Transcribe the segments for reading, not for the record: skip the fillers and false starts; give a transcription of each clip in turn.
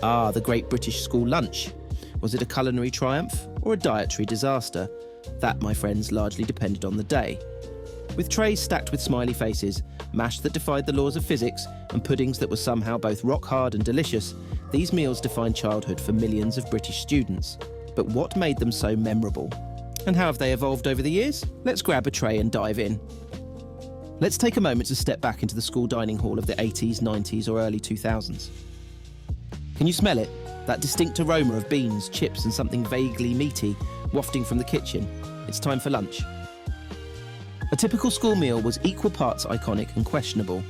Ah, the great British school lunch. Was it a culinary triumph or a dietary disaster? That, my friends, largely depended on the day. With trays stacked with smiley faces, mash that defied the laws of physics, and puddings that were somehow both rock hard and delicious, these meals defined childhood for millions of British students. But what made them so memorable? And how have they evolved over the years? Let's grab a tray and dive in. Let's take a moment to step back into the school dining hall of the 80s, 90s or early 2000s. Can you smell it? That distinct aroma of beans, chips and something vaguely meaty wafting from the kitchen. It's time for lunch. A typical school meal was equal parts iconic and questionable.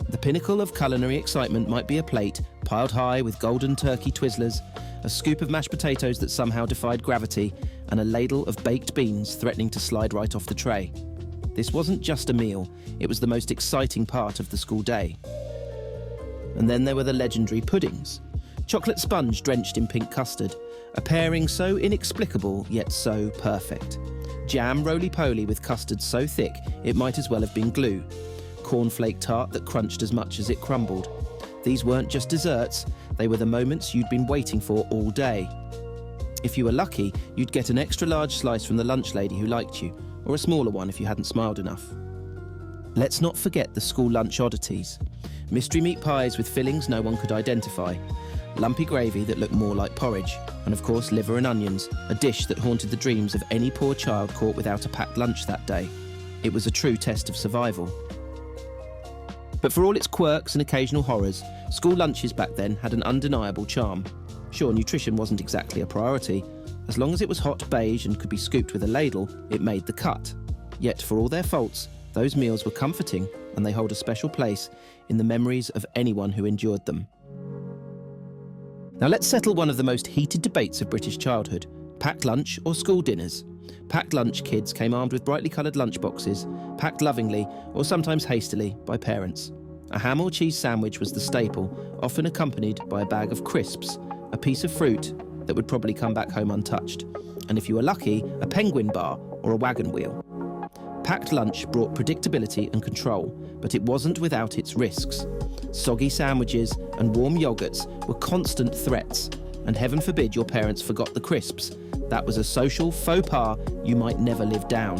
The pinnacle of culinary excitement might be a plate piled high with golden turkey Twizzlers, a scoop of mashed potatoes that somehow defied gravity, and a ladle of baked beans threatening to slide right off the tray. This wasn't just a meal, it was the most exciting part of the school day. And then there were the legendary puddings. Chocolate sponge drenched in pink custard, a pairing so inexplicable yet so perfect. Jam roly-poly with custard so thick it might as well have been glue. Cornflake tart that crunched as much as it crumbled. These weren't just desserts, they were the moments you'd been waiting for all day. If you were lucky, you'd get an extra large slice from the lunch lady who liked you, or a smaller one if you hadn't smiled enough. Let's not forget the school lunch oddities. Mystery meat pies with fillings no one could identify, lumpy gravy that looked more like porridge, and of course liver and onions, a dish that haunted the dreams of any poor child caught without a packed lunch that day. It was a true test of survival. But for all its quirks and occasional horrors, school lunches back then had an undeniable charm. Sure, nutrition wasn't exactly a priority. As long as it was hot beige and could be scooped with a ladle, it made the cut. Yet for all their faults, those meals were comforting, and they hold a special place in the memories of anyone who endured them. Now let's settle one of the most heated debates of British childhood: packed lunch or school dinners. Packed lunch kids came armed with brightly coloured lunchboxes, packed lovingly, or sometimes hastily, by parents. A ham or cheese sandwich was the staple, often accompanied by a bag of crisps, a piece of fruit that would probably come back home untouched, and if you were lucky, a penguin bar or a wagon wheel. Packed lunch brought predictability and control, but it wasn't without its risks. Soggy sandwiches and warm yogurts were constant threats, and heaven forbid your parents forgot the crisps. That was a social faux pas you might never live down.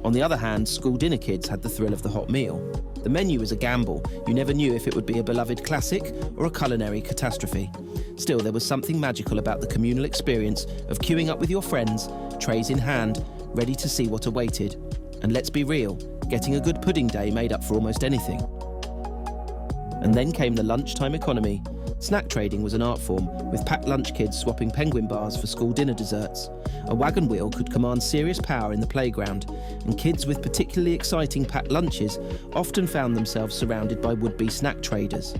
On the other hand, school dinner kids had the thrill of the hot meal. The menu was a gamble. You never knew if it would be a beloved classic or a culinary catastrophe. Still, there was something magical about the communal experience of queuing up with your friends, trays in hand, ready to see what awaited. And let's be real, getting a good pudding day made up for almost anything. And then came the lunchtime economy. Snack trading was an art form, with packed lunch kids swapping penguin bars for school dinner desserts. A wagon wheel could command serious power in the playground, and kids with particularly exciting packed lunches often found themselves surrounded by would-be snack traders.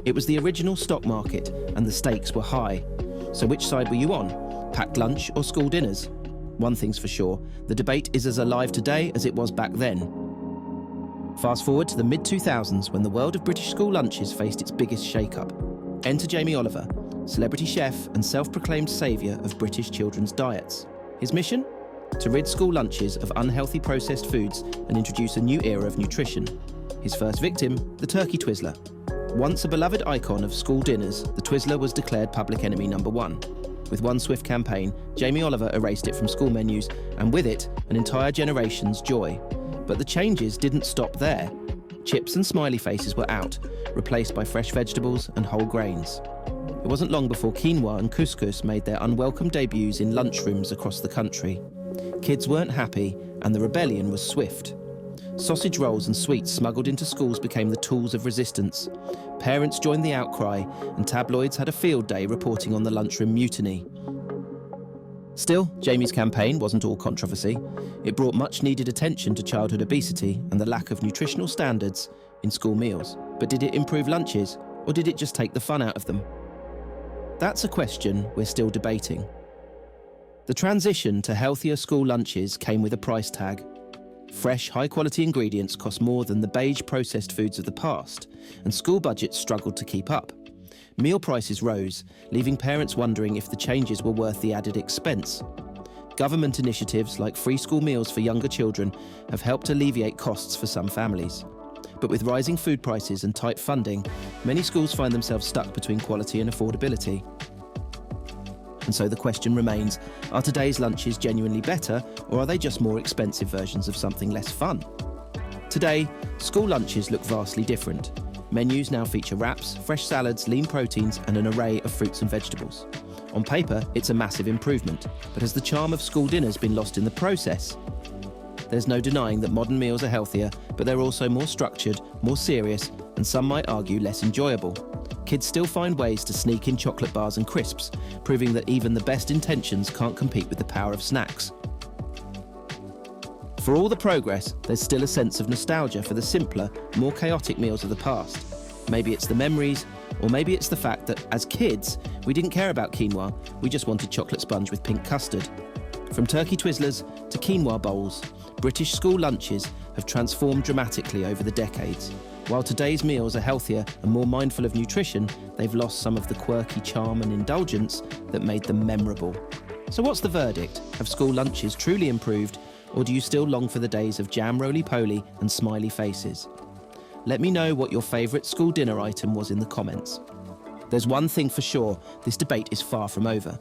It was the original stock market, and the stakes were high. So which side were you on? Packed lunch or school dinners? One thing's for sure, the debate is as alive today as it was back then. Fast forward to the mid-2000s when the world of British school lunches faced its biggest shake-up. Enter Jamie Oliver, celebrity chef and self-proclaimed saviour of British children's diets. His mission? To rid school lunches of unhealthy processed foods and introduce a new era of nutrition. His first victim, the Turkey Twizzler. Once a beloved icon of school dinners, the Twizzler was declared public enemy number one. With one swift campaign, Jamie Oliver erased it from school menus, and with it, an entire generation's joy. But the changes didn't stop there. Chips and smiley faces were out, replaced by fresh vegetables and whole grains. It wasn't long before quinoa and couscous made their unwelcome debuts in lunchrooms across the country. Kids weren't happy, and the rebellion was swift. Sausage rolls and sweets smuggled into schools became the tools of resistance. Parents joined the outcry, and tabloids had a field day reporting on the lunchroom mutiny. Still, Jamie's campaign wasn't all controversy. It brought much-needed attention to childhood obesity and the lack of nutritional standards in school meals. But did it improve lunches, or did it just take the fun out of them? That's a question we're still debating. The transition to healthier school lunches came with a price tag. Fresh, high-quality ingredients cost more than the beige processed foods of the past, and school budgets struggled to keep up. Meal prices rose, leaving parents wondering if the changes were worth the added expense. Government initiatives like free school meals for younger children have helped alleviate costs for some families. But with rising food prices and tight funding, many schools find themselves stuck between quality and affordability. And so the question remains, are today's lunches genuinely better, or are they just more expensive versions of something less fun? Today, school lunches look vastly different. Menus now feature wraps, fresh salads, lean proteins, and an array of fruits and vegetables. On paper, it's a massive improvement, but has the charm of school dinners been lost in the process? There's no denying that modern meals are healthier, but they're also more structured, more serious, and some might argue less enjoyable. Kids still find ways to sneak in chocolate bars and crisps, proving that even the best intentions can't compete with the power of snacks. For all the progress, there's still a sense of nostalgia for the simpler, more chaotic meals of the past. Maybe it's the memories, or maybe it's the fact that, as kids, we didn't care about quinoa, we just wanted chocolate sponge with pink custard. From Turkey Twizzlers to quinoa bowls, British school lunches have transformed dramatically over the decades. While today's meals are healthier and more mindful of nutrition, they've lost some of the quirky charm and indulgence that made them memorable. So what's the verdict? Have school lunches truly improved, or do you still long for the days of jam roly-poly and smiley faces? Let me know what your favourite school dinner item was in the comments. There's one thing for sure, this debate is far from over.